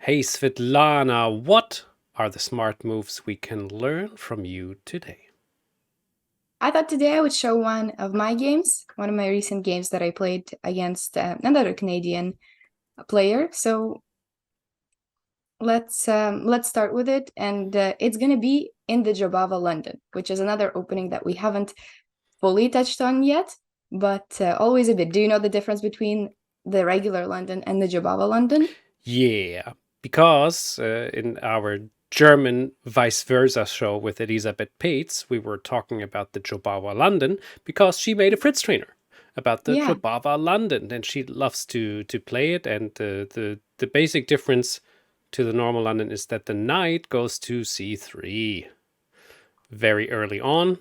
Hey Svitlana, what are the smart moves we can learn from you today? I thought today I would show one of my games, one of my recent games that I played against another Canadian player. So let's start with it, and it's gonna be in the Jobava-London, which is another opening that we haven't fully touched on yet, but always a bit. Do you know the difference between the regular London and the Jobava-London? Yeah, because in our German vice versa show with Elisabeth Pates, we were talking about the Jobava-London because she made a Fritz trainer about the Yeah, Jobava-London, and she loves to play it. And the basic difference to the normal London is that the knight goes to c3 very early on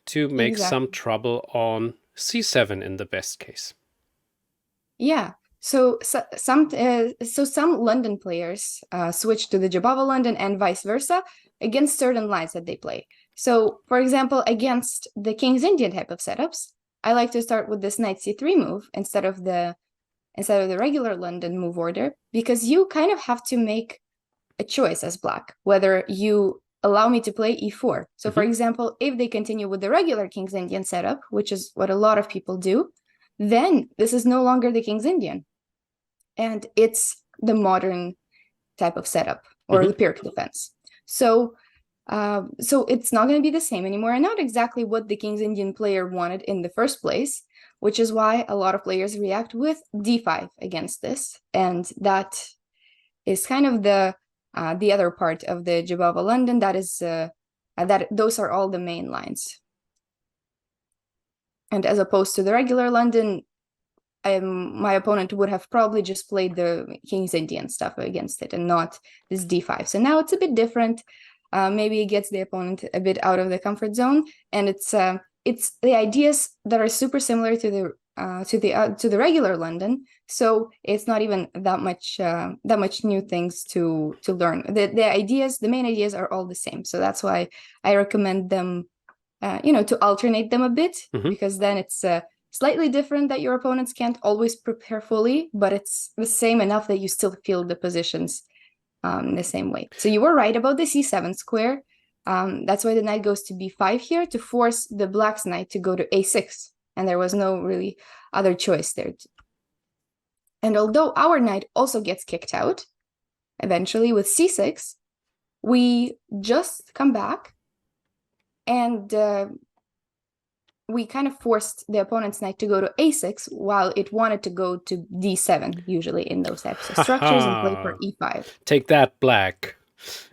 to make some exactly. trouble on c7 in the best case. Yeah. Some London players switch to the Jobava-London and vice versa against certain lines that they play. So, for example, against the King's Indian type of setups, I like to start with this Knight C3 move instead of the regular London move order, because you kind of have to make a choice as black whether you allow me to play E4. So, for example, if they continue with the regular King's Indian setup, which is what a lot of people do, then this is no longer the King's Indian and it's the modern type of setup or the Pyrrhic defense. So it's not going to be the same anymore, and not exactly what the King's Indian player wanted in the first place, which is why a lot of players react with d5 against this, and that is kind of the other part of the Jobava-London. That is that those are all the main lines, and as opposed to the regular London, my opponent would have probably just played the King's Indian stuff against it and not this d5. So now it's a bit different. Maybe it gets the opponent a bit out of the comfort zone, and it's the ideas that are super similar to the regular London. So it's not even that much new things to learn. The main ideas are all the same. So that's why I recommend them, to alternate them a bit, because then it's slightly different that your opponents can't always prepare fully, but it's the same enough that you still feel the positions the same way. So you were right about the c7 square. That's why the knight goes to b5 here to force the black's knight to go to a6, and there was no really other choice there. And although our knight also gets kicked out eventually with c6, we just come back and we kind of forced the opponent's knight to go to a6 while it wanted to go to d7, usually in those types of structures, and play for e5. Take that, black.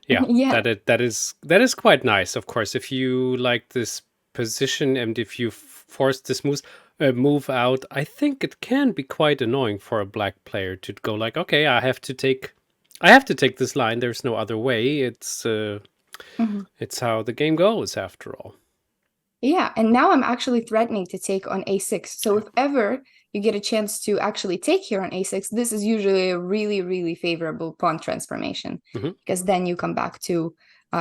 Yeah, Yeah. that is quite nice. Of course, if you like this position and if you force this move out, I think it can be quite annoying for a black player to go like, okay, I have to take this line. There's no other way. It's how the game goes, after all. Yeah, and now I'm actually threatening to take on a6. So if ever you get a chance to actually take here on a6, this is usually a really, really favorable pawn transformation, because then you come back to,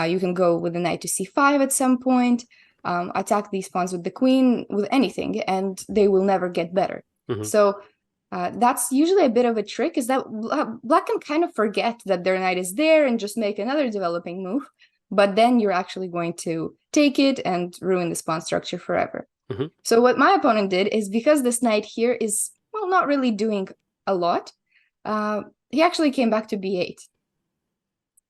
you can go with the knight to c5 at some point, attack these pawns with the queen, with anything, and they will never get better. So that's usually a bit of a trick, is that black can kind of forget that their knight is there and just make another developing move, but then you're actually going to take it and ruin the pawn structure forever. So what my opponent did is, because this knight here is, well, not really doing a lot, he actually came back to b8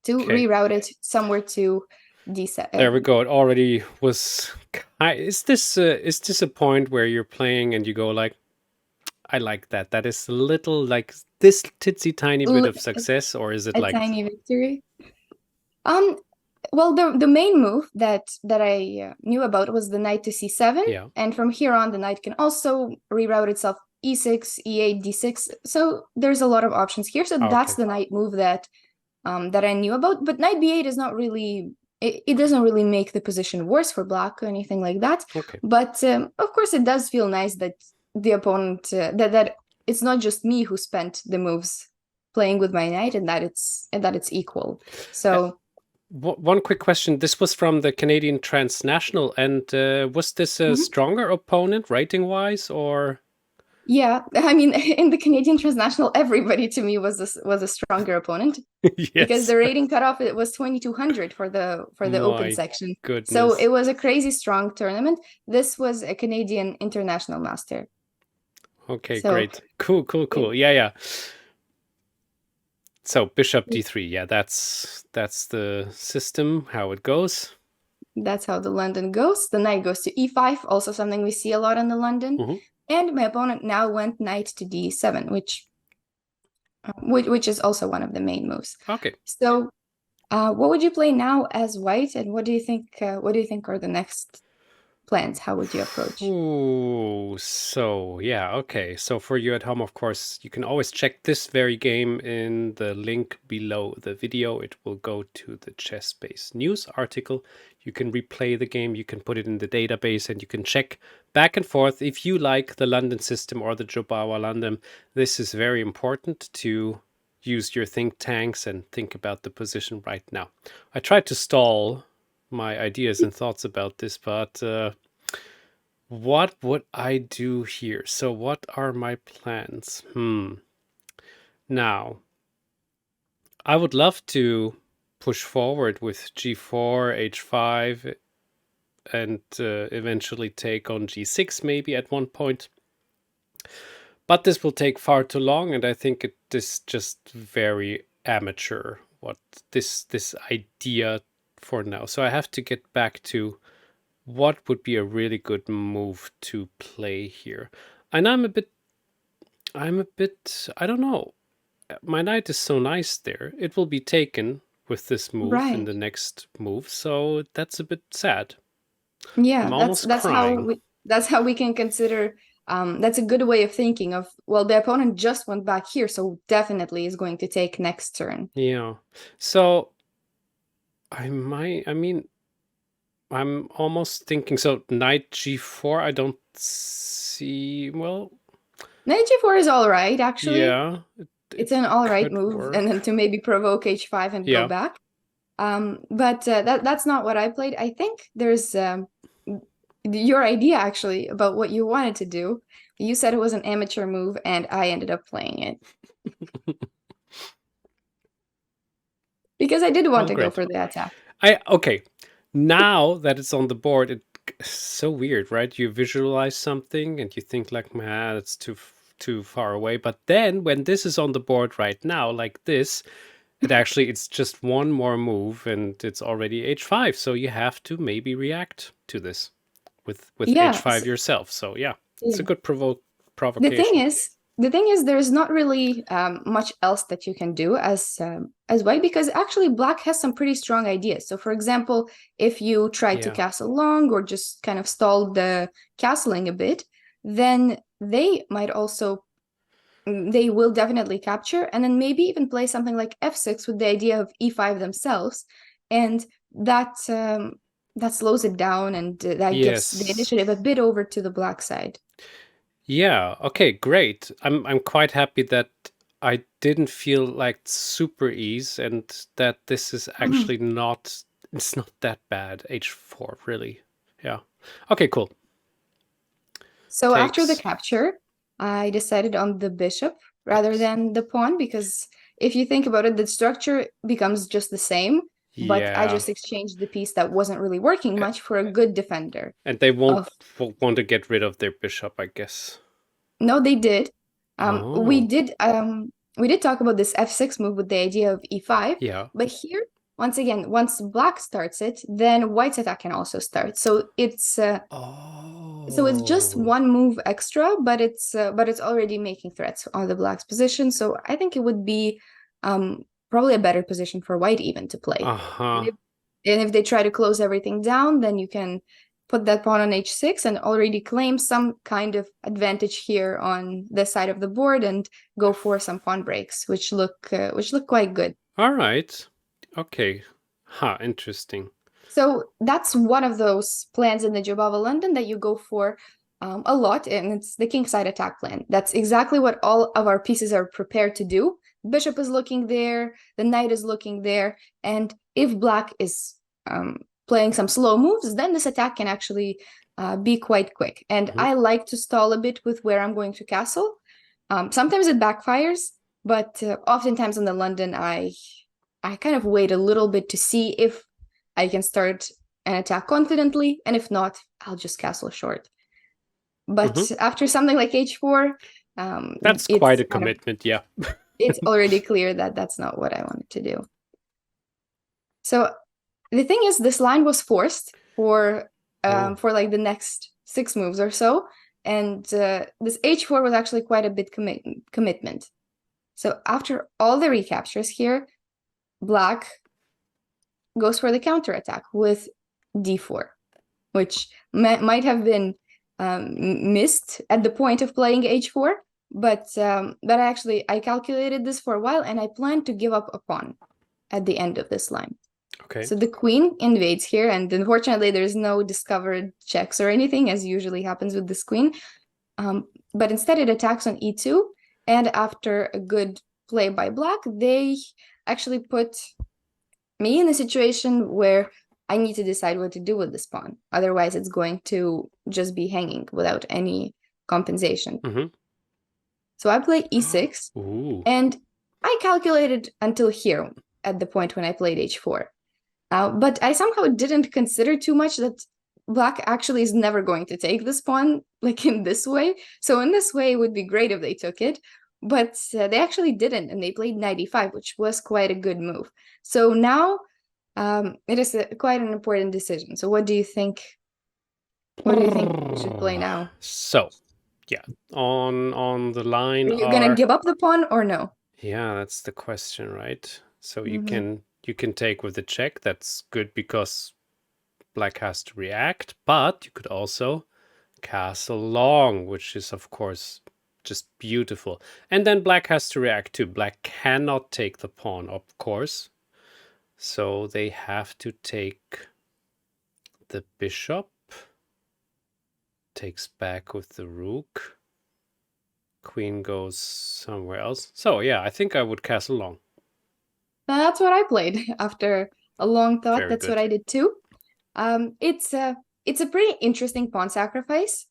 to reroute it somewhere to d7. There we go. It already was. Is this a point where you're playing and you go like, I like that. That is a little like this titsy tiny bit of success, or is it a like tiny victory? Well, the main move that I knew about was the knight to c7, and from here on, the knight can also reroute itself e6, e8, d6. So there's a lot of options here. So that's the knight move that I knew about. But knight b8 is not really. It doesn't really make the position worse for black or anything like that. But of course, it does feel nice that the opponent that it's not just me who spent the moves playing with my knight, and that it's equal. So. One quick question. This was from the Canadian Transnational, and was this a stronger opponent rating-wise, or? Yeah, I mean, in the Canadian Transnational, everybody to me was a stronger opponent because Yes. the rating cutoff it was 2200 for the open My section. So goodness. it was a crazy strong tournament. This was a Canadian International Master. Okay, So great. Cool, cool, it, cool. Yeah, yeah. So bishop d3. Yeah, that's the system, how it goes. that's how the London goes. The knight goes to e5, also something we see a lot on the London. Hmm. And my opponent now went knight to d7, which is also one of the main moves. Okay. So, what would you play now as white, and what do you think? What do you think are the next plans? How would you approach? Ooh, so yeah, okay. So for you at home, of course, you can always check this very game in the link below the video. It will go to the ChessBase news article. You can replay the game, you can put it in the database, and you can check back and forth if you like the London system or the Jobava-London. This is very important to use your think tanks and think about the position right now. I tried to stall my ideas and thoughts about this, but what would I do here? So what are my plans? Now, I would love to push forward with g4, h5, and eventually take on g6 maybe at one point. But this will take far too long, and I think it is just very amateur, what this idea for now. So I have to get back to what would be a really good move to play here. And I'm a bit, I don't know. My knight is so nice there. It will be taken with this move in Right. the next move, so that's a bit sad. I'm Yeah, that's almost that's how crying. we can consider. That's a good way of thinking of, well, the opponent just went back here, so definitely is going to take next turn. Yeah. So I mean, I'm almost thinking, so knight g4, I don't see, well, Knight g4 is all right, actually. yeah, it It's an all right could move, and then work. to maybe provoke h5 and go Yeah. back. But that's not what I played. I think there's your idea actually about what you wanted to do. You said it was an amateur move, and I ended up playing it because I did want Oh, to go great. for the attack. Okay. Now that it's on the board, it's so weird, right? You visualize something and you think like, man, it's too far away. But then when this is on the board right now, like this, it's just one more move and it's already h5. So you have to maybe react to this with Yeah. h5 yourself. So yeah, it's a Yeah. good The thing provocation. is, there's not really much else that you can do as white, because actually black has some pretty strong ideas. So, for example, if you try to Yeah. castle long or just kind of stall the castling a bit, then they will definitely capture, and then maybe even play something like f6 with the idea of e5 themselves, and that slows it down, and that gives the Yes. initiative a bit over to the black side. Yeah, okay, great. I'm quite happy that I didn't feel like super ease and that this is Mhm. actually not, it's not that bad. H4, really. Yeah. Okay, cool. So after the Takes. capture, I decided on the bishop rather Yes. than the pawn, because if you think about it, the structure becomes just the same, but I Yeah. just exchanged the piece that wasn't really working A- much for a good defender And they won't of. want to get rid of their bishop, I guess. No, they did. We Oh, did we did talk about this f6 move with the idea of e5, yeah. but here, once again, once black starts it, then white's attack can also start. So it's just Oh. one move extra, but it's already making threats on the black's position. So I think it would be probably a better position for white even to play. And Uh-huh. if, and if they try to close everything down, then you can put that pawn on h6 and already claim some kind of advantage here on this side of the board and go for some pawn breaks, which look quite good. All right. Okay. Interesting. So that's one of those plans in the Jobava-London that you go for a lot, and it's the kingside attack plan. That's exactly what all of our pieces are prepared to do. Bishop is looking there, the knight is looking there, and if black is playing some slow moves, then this attack can actually be quite quick. And I like to stall a bit with where I'm going to castle. Sometimes it backfires, but oftentimes in the London, I kind of wait a little bit to see if I can start an attack confidently, and if not, I'll just castle short. But after something like h4, that's quite a commitment, yeah. It's already clear that that's not what I wanted to do. So the thing is, this line was forced for like the next 6 moves or so, and this h4 was actually quite a bit commitment. So after all the recaptures here, Black goes for the counterattack with d4, which might have been missed at the point of playing h4, but I calculated this for a while, and I planned to give up a pawn at the end of this line. Okay. So the queen invades here, and unfortunately there's no discovered checks or anything, as usually happens with this queen. But instead it attacks on e2, and after a good play by Black, they actually put me in a situation where I need to decide what to do with this pawn. Otherwise, it's going to just be hanging without any compensation. So I play e6, and I calculated until here at the point when I played h4. But I somehow didn't consider too much that Black actually is never going to take this pawn like in this way. So in this way, it would be great if they took it. But they actually didn't, and they played knight e5, which was quite a good move. So now it is quite an important decision. So what do you think? What do you think we should play now? So, yeah, on the line, are you gonna give up the pawn or no? Yeah, that's the question, right? So you can take with the check. That's good because Black has to react, but you could also castle long, which is of course just beautiful. And then Black has to react too. Black cannot take the pawn, of course. So they have to take the bishop. Takes back with the rook. Queen goes somewhere else. So yeah, I think I would castle long. That's what I played after a long thought. That's what I did too. It's a pretty interesting pawn sacrifice.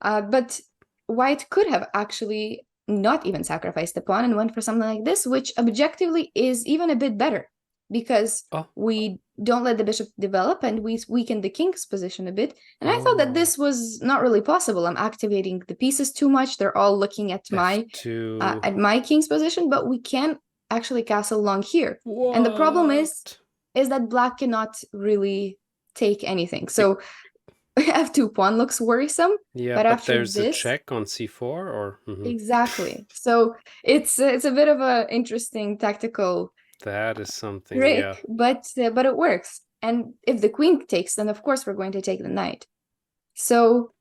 But White could have actually not even sacrificed the pawn and went for something like this, which objectively is even a bit better, because we don't let the bishop develop and we weaken the king's position a bit. And I thought that this was not really possible. I'm activating the pieces too much. They're all looking at my king's position, but we can't actually castle long here. What? And the problem is that Black cannot really take anything. So f2 pawn looks worrisome. Yeah, but after there's a check on c4 or exactly. So it's a bit of an interesting tactical. That is something, trick, yeah. But it works. And if the queen takes, then of course we're going to take the knight. So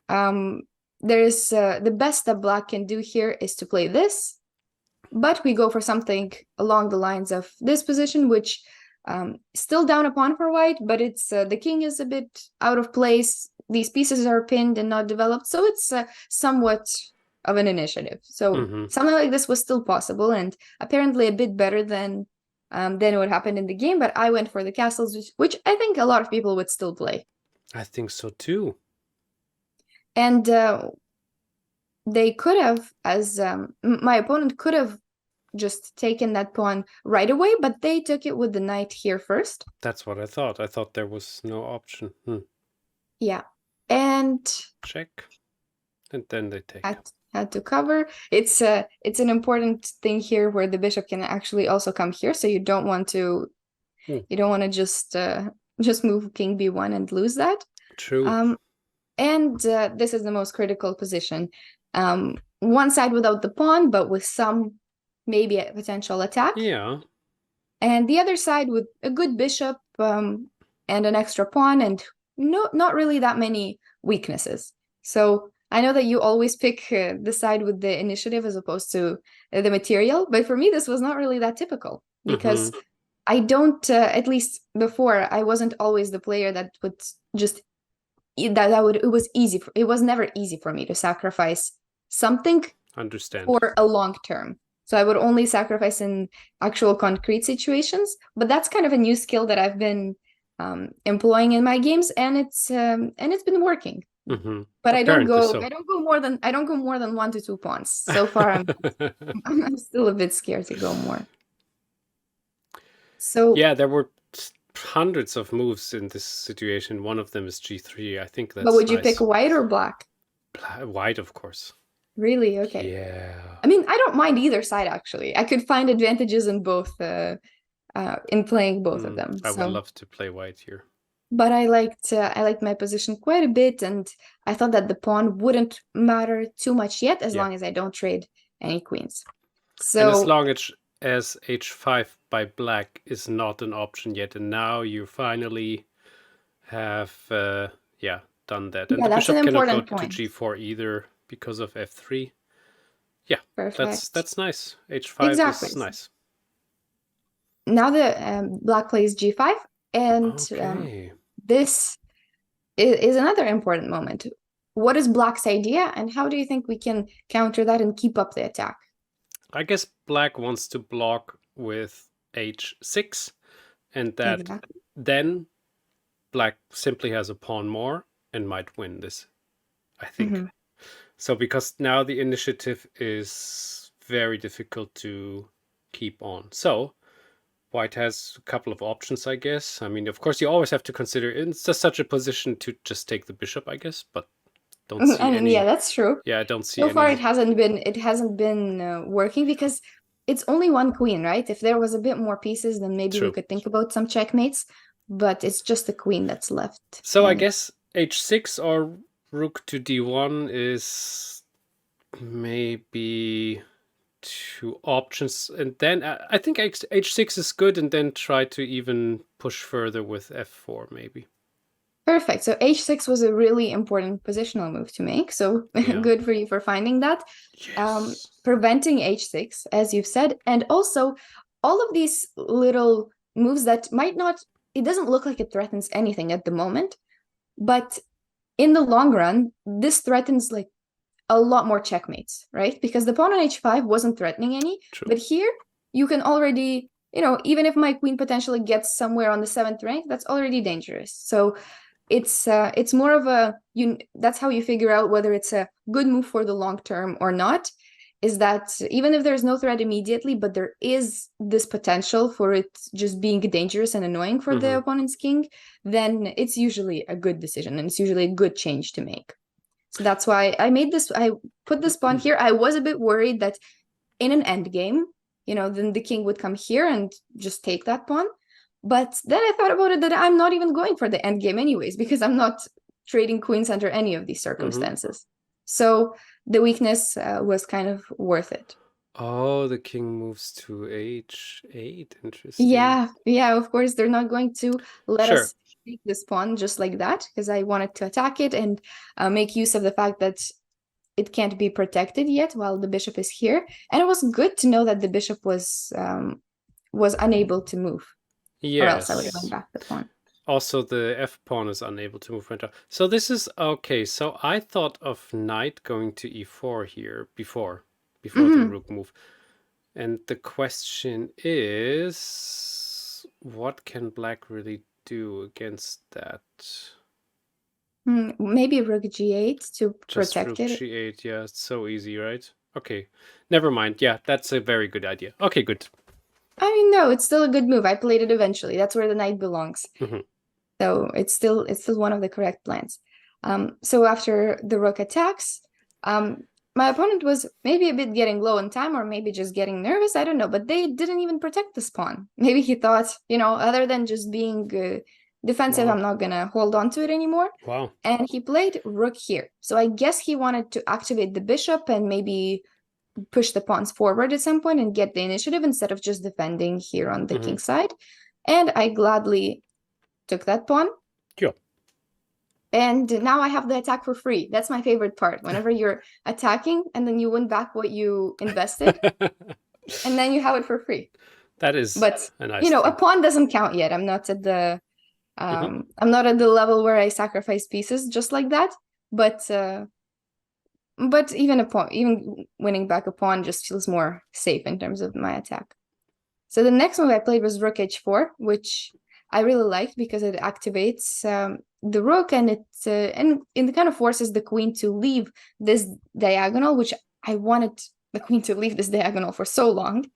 there's the best that Black can do here is to play this, but we go for something along the lines of this position, which still down a pawn for White, but it's the king is a bit out of place. These pieces are pinned and not developed, so it's somewhat of an initiative. So something like this was still possible, and apparently a bit better than what happened in the game. But I went for the castles, which I think a lot of people would still play. I think so too. And they could have, as my opponent could have just taken that pawn right away, but they took it with the knight here first. That's what I thought. I thought there was no option. Yeah, and check, and then they take. Had to cover. It's an important thing here where the bishop can actually also come here, so you don't want to just move king b1 and lose that. True. And this is the most critical position. One side without the pawn, but with some maybe a potential attack. Yeah. And the other side with a good bishop and an extra pawn, and not really that many weaknesses. So I know that you always pick the side with the initiative as opposed to the material, but for me this was not really that typical, because I don't, at least before, I wasn't always the player that would just it was never easy for me to sacrifice something for a long term. So I would only sacrifice in actual concrete situations, but that's kind of a new skill that I've been employing in my games, and it's been working. But I don't Apparently go so. I don't go more than 1 to 2 pawns. So far I'm still a bit scared to go more. So Yeah, there were hundreds of moves in this situation. One of them is g3. I think that's but would you nice. pick white or black? White, of course. Really? Okay. Yeah. I mean, I don't mind either side, actually. I could find advantages in both in playing both of them. I would So, love to play white here. but I liked my position quite a bit, and I thought that the pawn wouldn't matter too much yet, as long as I don't trade any queens. So, and as long as h5 by black is not an option yet, and now you finally have done that. And yeah, the that's an bishop cannot go important point. to g4 either because of f3. Yeah, Perfect. that's nice. h5 Exactly. is nice. Now the black plays g5, and this is another important moment. What is black's idea, and how do you think we can counter that and keep up the attack? I guess black wants to block with h6, and that then black simply has a pawn more and might win this, I think. So because now the initiative is very difficult to keep on. So white has a couple of options, I guess. I mean, of course, you always have to consider it's just such a position to just take the bishop, I guess, but don't see any. Yeah, that's true. Yeah, I don't see so any. far it hasn't been working because it's only one queen, right? If there was a bit more pieces, then maybe we could think about some checkmates, but it's just the queen that's left. So I guess h6 or rook to d1 is maybe two options, and then I think h6 is good, and then try to even push further with f4 maybe. Perfect. So h6 was a really important positional move to make. So good for you for finding that. Yes. Preventing h6, as you've said, and also all of these little moves that might not, it doesn't look like it threatens anything at the moment, but in the long run, this threatens like a lot more checkmates, right? Because the pawn on h5 wasn't threatening any, but here you can already, even if my queen potentially gets somewhere on the 7th rank, that's already dangerous. So it's more of that's how you figure out whether it's a good move for the long term or not, is that even if there's no threat immediately, but there is this potential for it just being dangerous and annoying for the opponent's king, then it's usually a good decision, and it's usually a good change to make. So that's why I put this pawn here. I was a bit worried that in an endgame, then the king would come here and just take that pawn. But then I thought about it that I'm not even going for the endgame anyways, because I'm not trading queens under any of these circumstances. So the weakness was kind of worth it. Oh, the king moves to h8. Interesting. Yeah, of course. They're not going to let us take this pawn just like that, because I wanted to attack it and make use of the fact that it can't be protected yet while the bishop is here. And it was good to know that the bishop was unable to move. Yes. Or else I would have gone back the pawn. Also, the f-pawn is unable to move right now. So this is okay. So I thought of knight going to e4 here before the rook move. And the question is, what can black really do against that? Maybe rook g8 to protect it. Just rook g8, yeah, it's so easy, right? Okay, never mind. Yeah, that's a very good idea. Okay, good. I mean, no, it's still a good move. I played it eventually. That's where the knight belongs. So it's still one of the correct plans. So after the rook attacks, my opponent was maybe a bit getting low on time, or maybe just getting nervous. I don't know, but they didn't even protect this pawn. Maybe he thought, other than just being defensive, I'm not gonna hold on to it anymore. Wow. And he played rook here. So I guess he wanted to activate the bishop and maybe push the pawns forward at some point and get the initiative instead of just defending here on the king side. And I gladly took that pawn. Yeah. And now I have the attack for free. That's my favorite part. Whenever you're attacking and then you win back what you invested, and then you have it for free. That is, but a nice thing. A pawn doesn't count yet. I'm not at the I'm not at the level where I sacrifice pieces just like that. But even winning back a pawn just feels more safe in terms of my attack. So the next move I played was rook h4, which I really liked because it activates the rook, and it kind of forces the queen to leave this diagonal, which I wanted the queen to leave this diagonal for so long.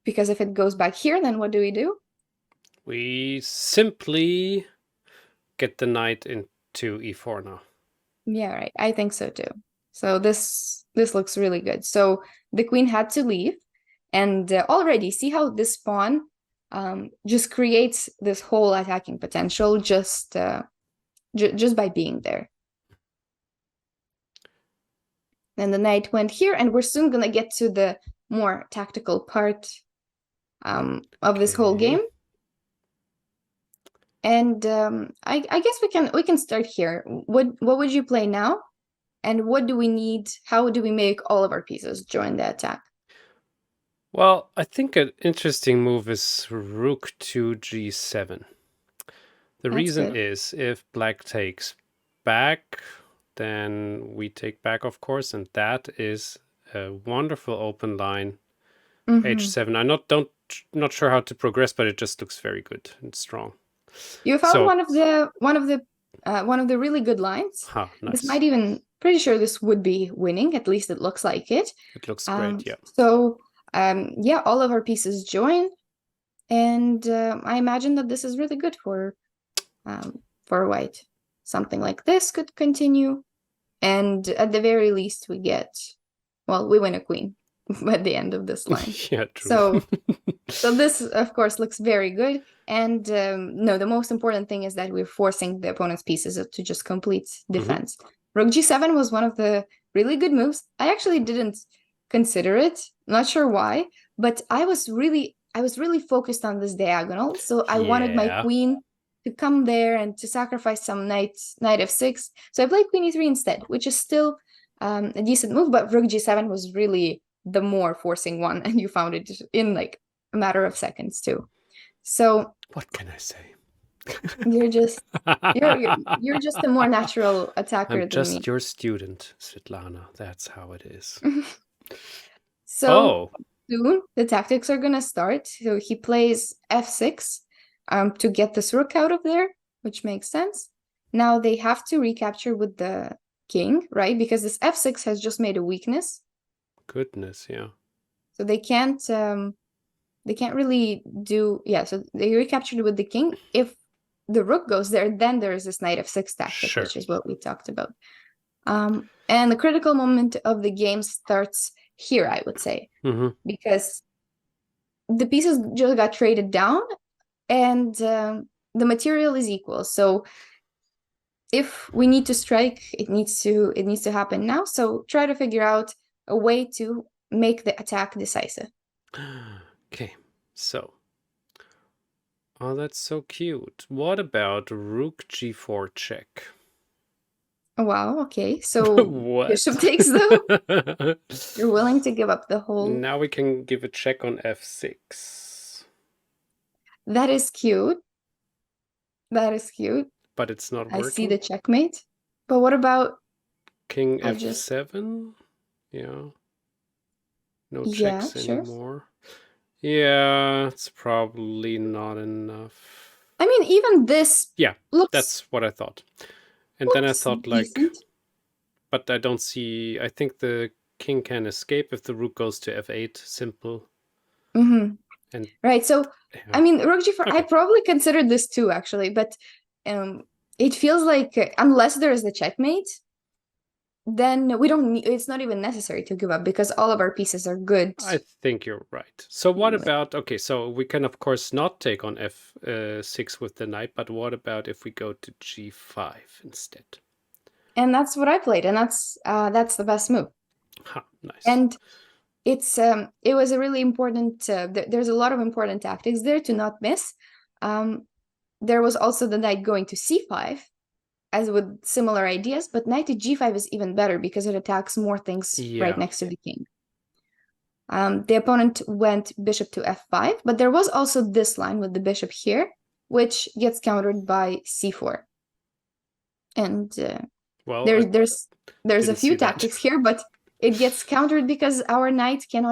Because if it goes back here, then what do? We simply get the knight into e4 now. Yeah, right. I think so too. So this looks really good. So the queen had to leave, and already see how this pawn just creates this whole attacking potential just by being there. Then the knight went here, and we're soon gonna get to the more tactical part of this whole game. And I guess we can start here. What would you play now? And what do we need? How do we make all of our pieces join the attack? Well, I think an interesting move is rook to g7. The reason is if black takes back, then we take back, of course, and that is a wonderful open line. h7. I'm not sure how to progress, but it just looks very good and strong. You found one of the really good lines. Nice. This might even, pretty sure this would be winning. At least it looks like it. It looks great, yeah. So yeah, all of our pieces join, and I imagine that this is really good for white. Something like this could continue, and at the very least we win a queen at the end of this line. Yeah, true. So this, of course, looks very good. And no, the most important thing is that we're forcing the opponent's pieces to just complete defense. Rook g7 was one of the really good moves. I actually didn't consider it. Not sure why, but I was really focused on this diagonal. So I wanted my queen to come there and to sacrifice some knight f6. So I played queen e3 instead, which is still a decent move, but rook g7 was really the more forcing one, and you found it in like a matter of seconds too. So what can I say? You're just a more natural attacker than me. I'm just your student, Svitlana. That's how it is. So soon the tactics are gonna start. So he plays f6 to get this rook out of there, which makes sense. Now they have to recapture with the king, right? Because this f6 has just made a weakness. Goodness, yeah. So they can't really do, so they recaptured with the king. If the rook goes there, then there is this knight f6 tactic, which is what we talked about. And the critical moment of the game starts here, I would say, because the pieces just got traded down, and the material is equal. So if we need to strike, it needs to happen now. So try to figure out a way to make the attack decisive. Okay, so that's so cute. What about rook g4 check? Wow, okay, so bishop takes though. You're willing to give up the whole. Now we can give a check on f6. That is cute. But it's not working. I see the checkmate. But what about king f7? Yeah. No checks anymore. Yeah, it's probably not enough. I mean, even this looks... that's what I thought. And then I thought, like, but I don't see... I think the king can escape if the rook goes to f8, simple. And right, so, I mean, rook g4, I probably considered this too, actually, but it feels like, unless there is the checkmate, then we don't need, it's not even necessary to give up because all of our pieces are good. I think you're right. So what about, so we can of course not take on f6 with the knight, but what about if we go to g5 instead? And that's what I played, and that's the best move. Nice. And it's it was a really important, there's a lot of important tactics there to not miss. There was also the knight going to c5, as with similar ideas, but knight to g5 is even better because it attacks more things right next to the king. The opponent went bishop to f5, but there was also this line with the bishop here, which gets countered by c4. And there's a few tactics here, but it gets countered because our knight can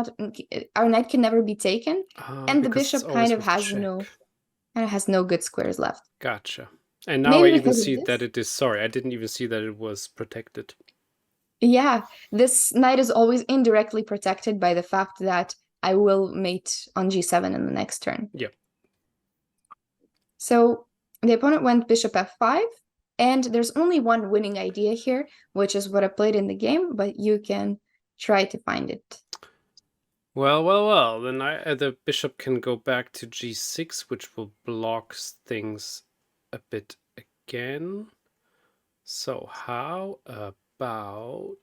never be taken, and the bishop kind of has no... and it has no good squares left. Gotcha. And now I Maybe even because of see this. that it is, sorry, I didn't even see that it was protected. Yeah, this knight is always indirectly protected by the fact that I will mate on g7 in the next turn. Yep. So the opponent went bishop f5, and there's only one winning idea here, which is what I played in the game, but you can try to find it. Well. Then the bishop can go back to g6, which will block things a bit again. So how about...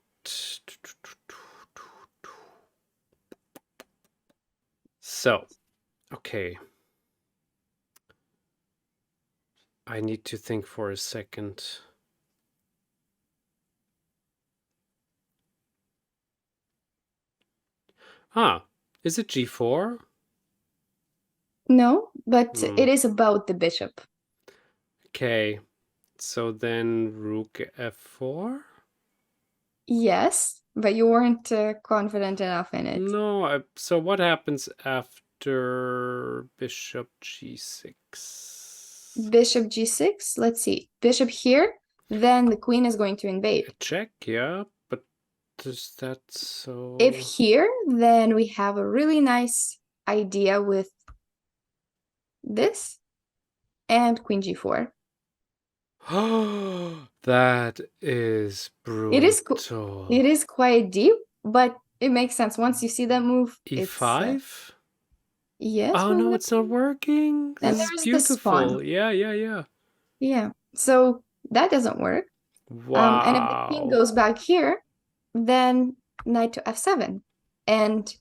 So, okay. I need to think for a second. Is it g4? No, but it is about the bishop. Okay, so then rook f4? Yes, but you weren't confident enough in it. No, so what happens after bishop g6? Bishop g6, let's see. Bishop here, then the queen is going to invade. A check, yeah, but is that so... If here, then we have a really nice idea with this and queen g4. That is brutal. It is quite deep, but it makes sense. Once you see that move, e5? Yes. Oh, no, it's not working. And This is there's beautiful. the spawn. Yeah. Yeah. So that doesn't work. Wow. And if the king goes back here, then knight to f7. And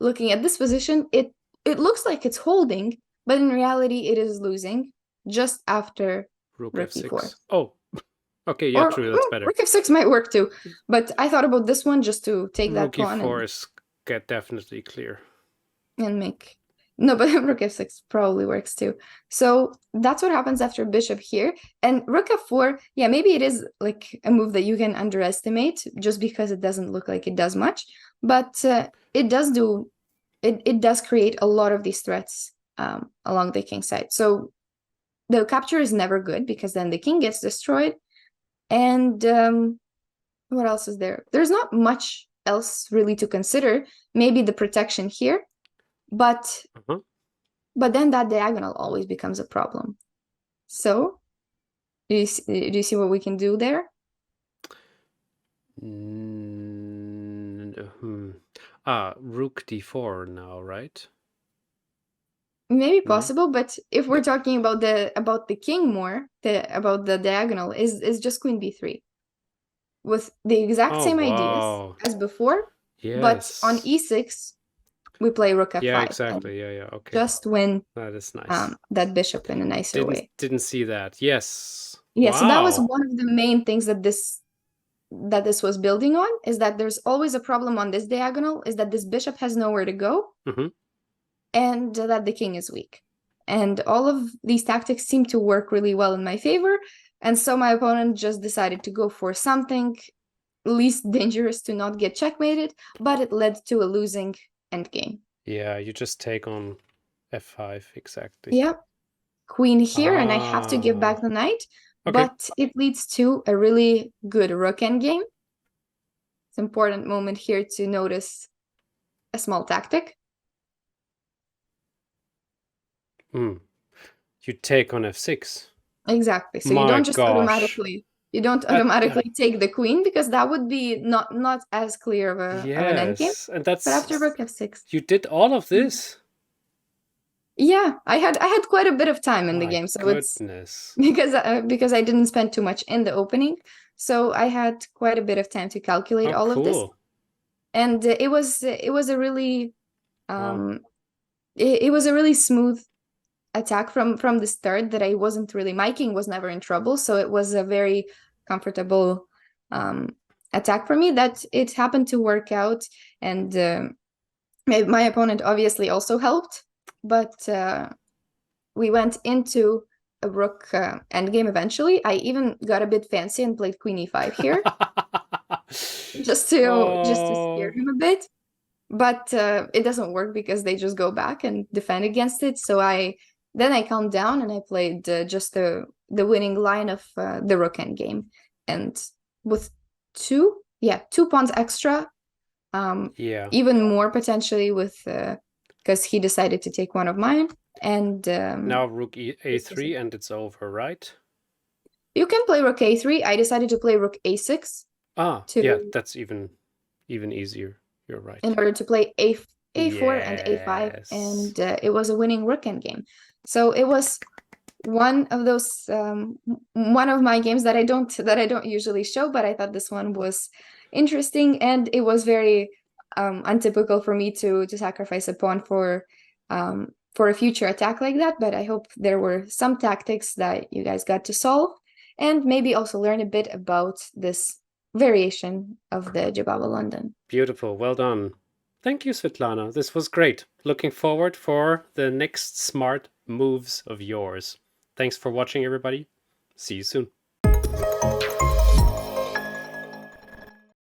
looking at this position, it looks like it's holding, but in reality, it is losing just after rook f6. e4. Oh, okay, yeah, true, that's better. Rook f6 might work too, but I thought about this one just to take that pawn. Rook e4 is definitely clear. And make... No, but rook f6 probably works too. So that's what happens after bishop here. And rook f4, yeah, maybe it is like a move that you can underestimate just because it doesn't look like it does much. But it does do... It does create a lot of these threats along the king side. So the capture is never good because then the king gets destroyed. And what else is there? There's not much else really to consider. Maybe the protection here, but then that diagonal always becomes a problem. So do you see what we can do there? Rook d4 now, right? Maybe possible, but if we're talking about the king more, about the diagonal is just queen b3 with the exact same ideas as before. Yes. But on e6 we play rook f5. Yeah, exactly. Yeah. Okay. Just win. That is nice. That bishop in a nicer way. Didn't see that. Yes. Yeah. Wow. So that was one of the main things that this was building on, is that there's always a problem on this diagonal, is that this bishop has nowhere to go. And that the king is weak. And all of these tactics seem to work really well in my favor. And so my opponent just decided to go for something least dangerous to not get checkmated, but it led to a losing endgame. Yeah, you just take on f5, exactly. Yeah. Queen here, and I have to give back the knight, but it leads to a really good rook endgame. It's an important moment here to notice a small tactic. You take on f6. Exactly. So you don't just automatically take the queen, because that would be not as clear of an endgame. And that's... But after rook f6, you did all of this. Yeah, I had quite a bit of time in the game, so goodness. It's because I didn't spend too much in the opening, so I had quite a bit of time to calculate all of this, and it was a really it was a really smooth attack from the start, that I wasn't really... my king was never in trouble, so it was a very comfortable attack for me, that it happened to work out. And my opponent obviously also helped, but we went into a rook endgame eventually. I even got a bit fancy and played queen e5 here just to scare him a bit, but it doesn't work because they just go back and defend against it. So I Then I calmed down and I played just the winning line of the rook endgame, and with two pawns extra, Yeah. even more potentially with because he decided to take one of mine, and Now rook a3 and it's over, right? you can play rook a3. I decided to play rook a6 yeah, that's even easier. You're right. in order to play a4 and a5, Yes. and it was a winning rook endgame. So it was one of those one of my games that I don't usually show, but I thought this one was interesting, and it was very untypical for me to sacrifice a pawn for a future attack like that. But I hope there were some tactics that you guys got to solve, and maybe also learn a bit about this variation of the Jobava-London. Beautiful. Well done. Thank you, Svitlana. This was great. Looking forward for the next smart moves of yours. Thanks for watching, everybody. See you soon.